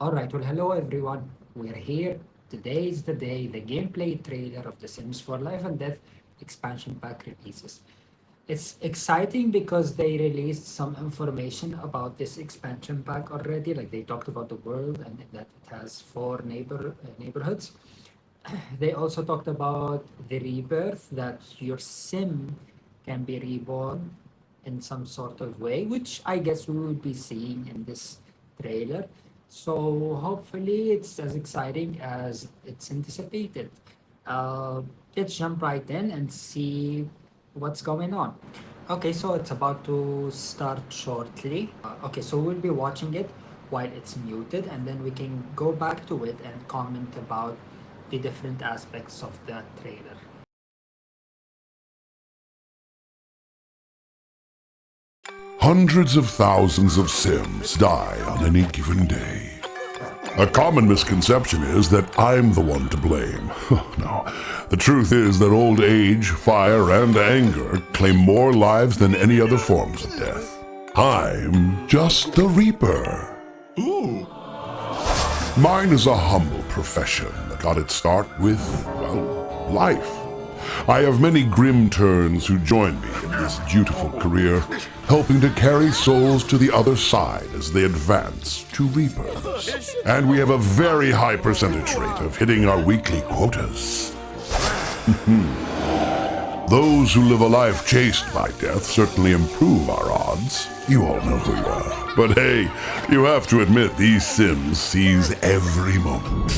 Alright, well, hello everyone. We're here. Today is the day the gameplay trailer of The Sims 4 Life and Death expansion pack releases. It's exciting because they released some information about this expansion pack already. Like they talked about the world and that it has four neighborhoods. They also talked about the rebirth, that your sim can be reborn in some sort of way, which I guess we will be seeing in this trailer. So hopefully it's as exciting as it's anticipated. Uh, let's jump right in and see what's going on. Okay, so it's about to start shortly. Okay, so we'll be watching it while it's muted, and then we can go back to it and comment about the different aspects of the trailer. Hundreds of thousands of Sims die on any given day. A common misconception is that I'm the one to blame. No, the truth is that old age, fire, and anger claim more lives than any other forms of death. I'm just the Reaper. Mine is a humble profession that got its start with, well, life. I have many grim turns who join me in this dutiful career, helping to carry souls to the other side as they advance to Reapers. And we have a very high percentage rate of hitting our weekly quotas. Those who live a life chased by death certainly improve our odds. You all know who you are. But hey, you have to admit these Sims seize every moment.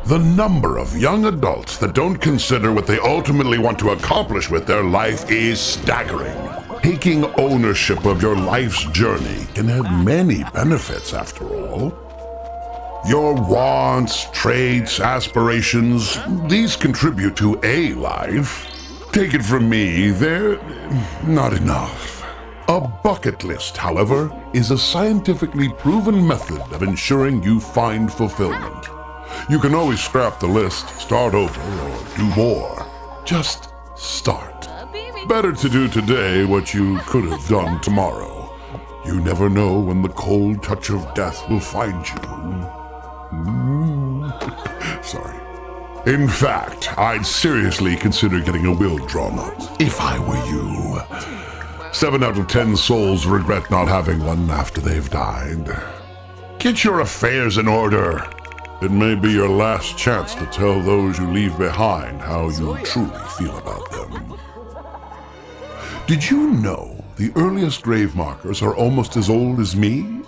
The number of young adults that don't consider what they ultimately want to accomplish with their life is staggering. Taking ownership of your life's journey can have many benefits, after all. Your wants, traits, aspirations, these contribute to a life. Take it from me, they're not enough. A bucket list, however, is a scientifically proven method of ensuring you find fulfillment. You can always scrap the list, start over, or do more. Just start. Better to do today what you could have done tomorrow. You never know when the cold touch of death will find you. Sorry. In fact, I'd seriously consider getting a will drawn up, if I were you. 7 out of 10 souls regret not having one after they've died. Get your affairs in order. It may be your last chance to tell those you leave behind how you truly feel about them. Did you know the earliest grave markers are almost as old as me?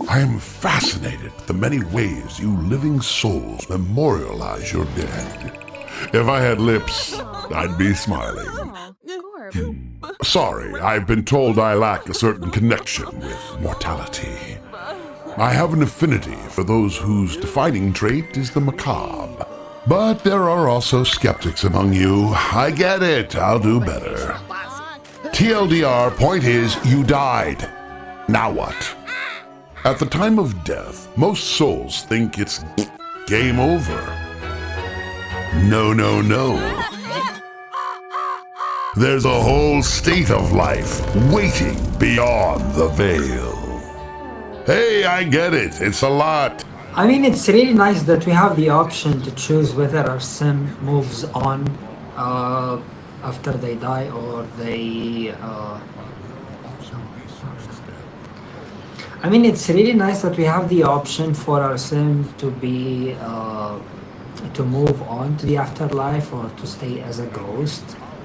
I am fascinated with the many ways you living souls memorialize your dead. If I had lips, I'd be smiling. Sorry, I've been told I lack a certain connection with mortality. I have an affinity for those whose defining trait is the macabre. But there are also skeptics among you. I get it, I'll do better. TLDR, point is, you died. Now what? At the time of death, most souls think it's game over. No, no, no. There's a whole state of life waiting beyond the veil. Hey, I get it. It's a lot. I mean, it's really nice that we have the option to choose whether our sim moves on after they die or they. I mean, it's really nice that we have the option for our sim to be to move on to the afterlife or to stay as a ghost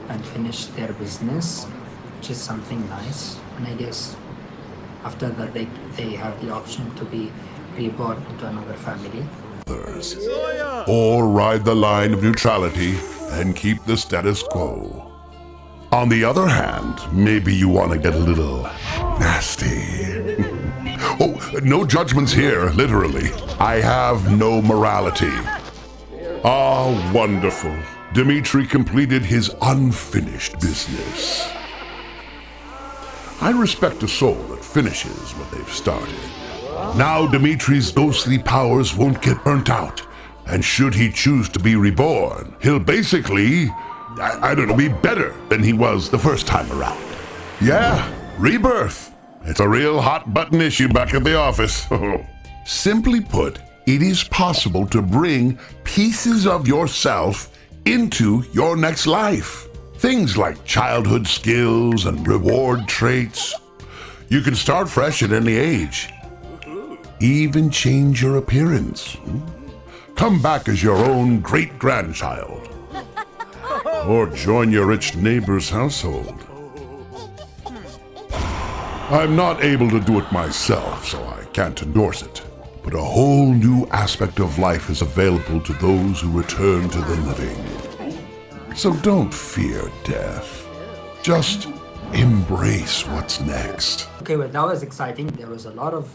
and finish their business, which is something nice. And I guess after that they have the option to be reborn into another family. Or ride the line of neutrality and keep the status quo. On the other hand, maybe you want to get a little nasty. Oh, no judgments here, literally. I have no morality. Ah, wonderful. Dimitri completed his unfinished business. I respect a soul that finishes what they've started. Now Dimitri's ghostly powers won't get burnt out, and should he choose to be reborn, he'll basically, I don't know, be better than he was the first time around. Yeah, Rebirth. It's a real hot button issue back at the office. Simply put, it is possible to bring pieces of yourself into your next life. Things like childhood skills and reward traits. You can start fresh at any age. Even change your appearance. Come back as your own great-grandchild. Or join your rich neighbor's household. I'm not able to do it myself, so I can't endorse it. But a whole new aspect of life is available to those who return to the living. So don't fear death. Just embrace what's next. Okay, well, that was exciting. There was a lot of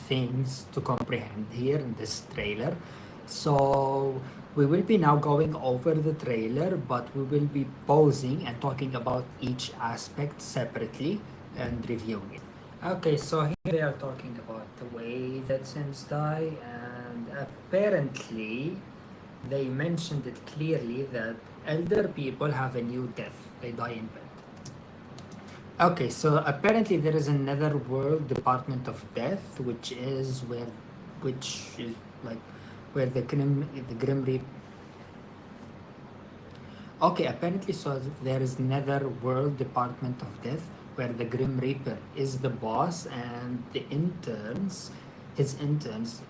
things to comprehend here in this trailer. So we will be now going over the trailer, but we will be pausing and talking about each aspect separately and reviewing it. Okay, so here they are talking about the way that Sims die, and apparently they mentioned it clearly that elder people have a new death. They die in bed. Okay, so apparently there is another world Department of Death, which is where the Grim Reaper. Okay, apparently so there is another world Department of Death where the Grim Reaper is the boss, and the interns, his interns,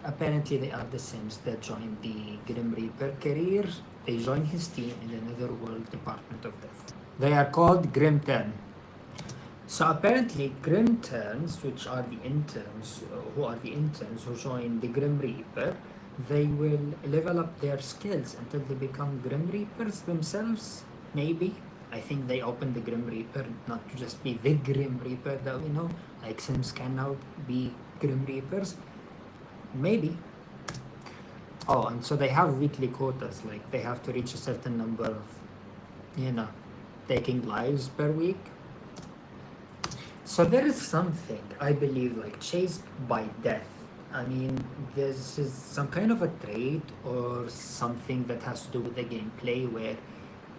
apparently they are the Sims that join the Grim Reaper career. They join his team in another world Department of Death. They are called Grim Turn. So apparently Grim Turns, which are the interns, who join the Grim Reaper, they will level up their skills until they become Grim Reapers themselves, maybe. I think they opened the Grim Reaper not to just be the Grim Reaper that we know, like Sims can now be Grim Reapers. Maybe. Oh, and so they have weekly quotas, like they have to reach a certain number of, taking lives per week. So there is something, I believe, like chased by death. I mean, this is some kind of a trait or something that has to do with the gameplay, where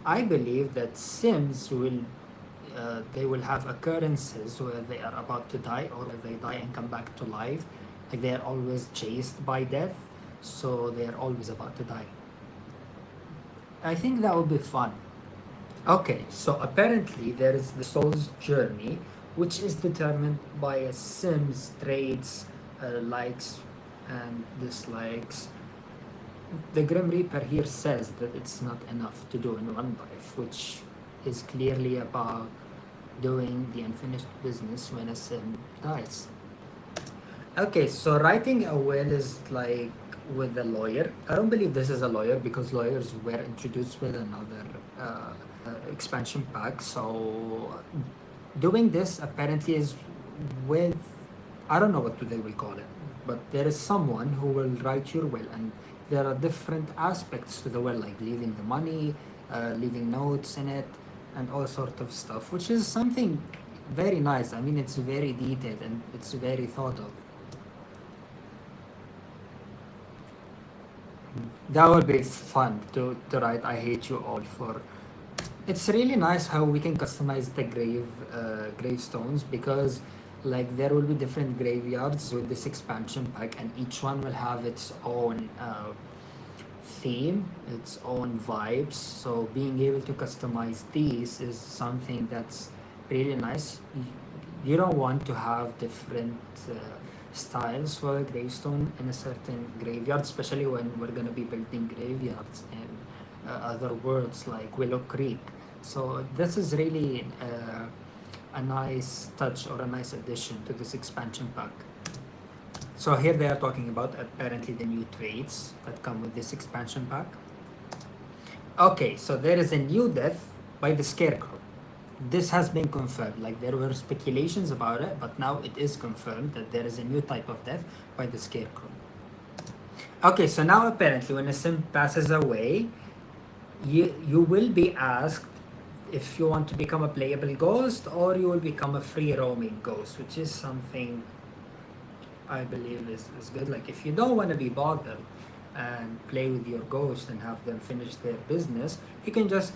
I believe that Sims they will have occurrences where they are about to die, or they die and come back to life. Like they are always chased by death, so they are always about to die. I think that would be fun. Okay, so apparently there is the soul's journey, which is determined by a Sim's traits, likes and dislikes. The Grim Reaper here says that it's not enough to do in one life, which is clearly about doing the unfinished business when a Sim dies. Okay, so writing a will is like with a lawyer. I don't believe this is a lawyer because lawyers were introduced with another expansion pack. So doing this apparently is with, I don't know what they will call it, but there is someone who will write your will, and there are different aspects to the will, like leaving the money, leaving notes in it, and all sort of stuff, which is something very nice. I mean, it's very detailed and it's very thought of. That would be fun to write I hate you all for. It's really nice how we can customize the gravestones, because like there will be different graveyards with this expansion pack, and each one will have its own theme, its own vibes. So being able to customize these is something that's really nice. You don't want to have different styles for a gravestone in a certain graveyard, especially when we're going to be building graveyards in other worlds like Willow Creek. So this is really a nice touch or a nice addition to this expansion pack. So here they are talking about apparently the new traits that come with this expansion pack. Okay, so there is a new death by the Scarecrow. This has been confirmed. Like there were speculations about it, but now it is confirmed that there is a new type of death by the Scarecrow. Okay, so now apparently when a Sim passes away, you will be asked if you want to become a playable ghost or you will become a free roaming ghost, which is something I believe is good. Like if you don't want to be bothered and play with your ghost and have them finish their business, you can just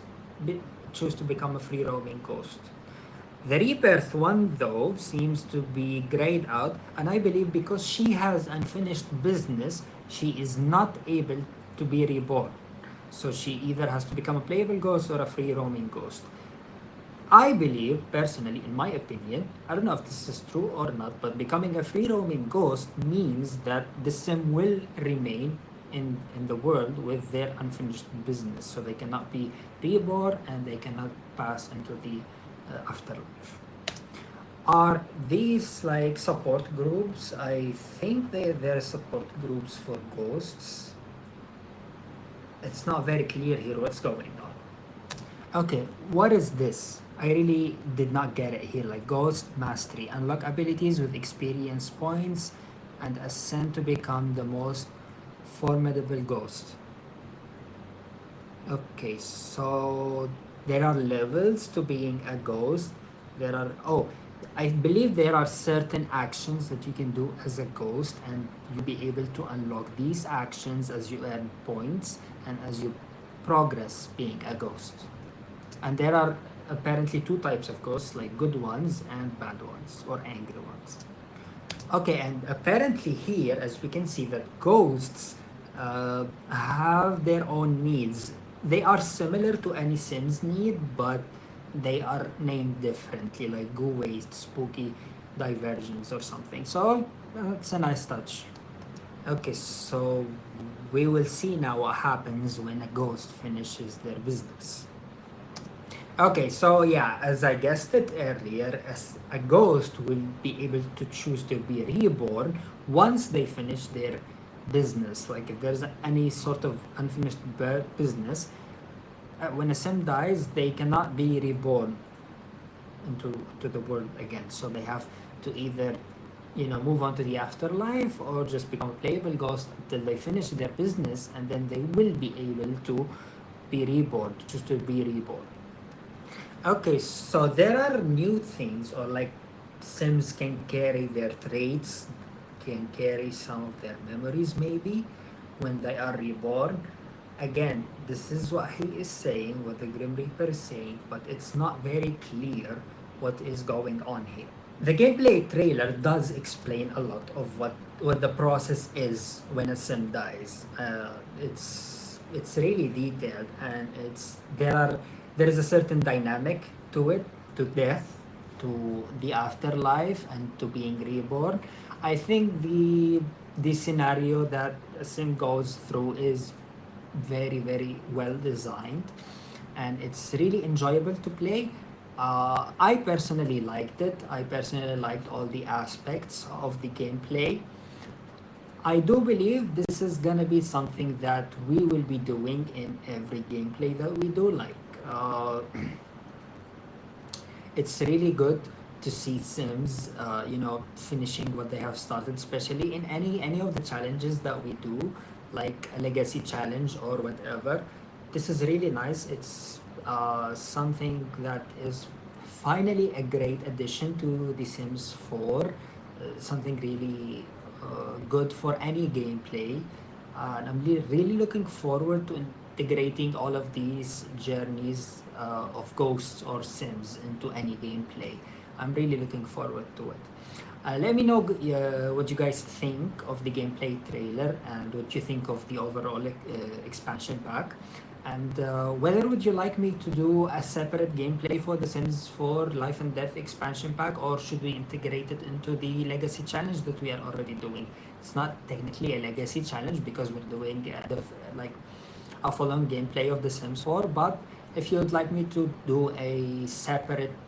choose to become a free roaming ghost. The Rebirth one, though, seems to be grayed out, and I believe because she has unfinished business, she is not able to be reborn. So she either has to become a playable ghost or a free roaming ghost. I believe, personally, in my opinion, I don't know if this is true or not, but becoming a free roaming ghost means that the sim will remain in the world with their unfinished business. So they cannot be reborn and they cannot pass into the afterlife. Are these like support groups? I think they're support groups for ghosts. It's not very clear here what's going on. Okay, what is this? I really did not get it here. Like Ghost Mastery. Unlock abilities with experience points and ascend to become the most formidable ghost. Okay, so there are levels to being a ghost. There are, oh, I believe there are certain actions that you can do as a ghost, and you'll be able to unlock these actions as you earn points and as you progress being a ghost. And there are apparently two types of ghosts, like good ones and bad ones, or angry ones. Okay, and apparently here, as we can see, that ghosts have their own needs. They are similar to any Sims need, but they are named differently, like Goo Waste, Spooky Divergence, or something. So it's a nice touch. Okay, so we will see now what happens when a ghost finishes their business. Okay, so yeah, as I guessed it earlier, as a ghost will be able to choose to be reborn once they finish their business. Like if there's any sort of unfinished business, when a sim dies, they cannot be reborn into the world again. So they have to either, move on to the afterlife or just become a playable ghost until they finish their business, and then they will be able to be reborn, choose to be reborn. Okay, so there are new things, or like Sims can carry their traits, can carry some of their memories maybe when they are reborn. Again, this is what he is saying, what the Grim Reaper is saying, but it's not very clear what is going on here. The gameplay trailer does explain a lot of what the process is when a sim dies. It's really detailed, and there is a certain dynamic to it, to death, to the afterlife, and to being reborn. I think the scenario that a sim goes through is very, very well designed, and it's really enjoyable to play. I personally liked it. I personally liked all the aspects of the gameplay. I do believe this is gonna be something that we will be doing in every gameplay that we do. Like, it's really good to see Sims, finishing what they have started, especially in any of the challenges that we do, like a legacy challenge or whatever. This is really nice. It's something that is finally a great addition to The Sims 4. Something really good for any gameplay. And I'm really looking forward to integrating all of these journeys of ghosts or Sims into any gameplay. I'm really looking forward to it. Let me know what you guys think of the gameplay trailer and what you think of the overall expansion pack. And whether would you like me to do a separate gameplay for The Sims 4 Life and Death expansion pack, or should we integrate it into the legacy challenge that we are already doing? It's not technically a legacy challenge because we're doing like a full-on gameplay of The Sims 4, but if you would like me to do a separate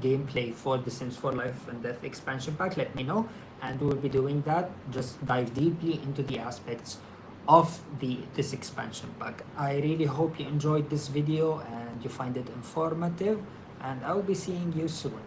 gameplay for The Sims 4 Life and Death expansion pack, let me know, and we will be doing that. Just dive deeply into the aspects of this expansion pack. I really hope you enjoyed this video and you find it informative, and I will be seeing you soon.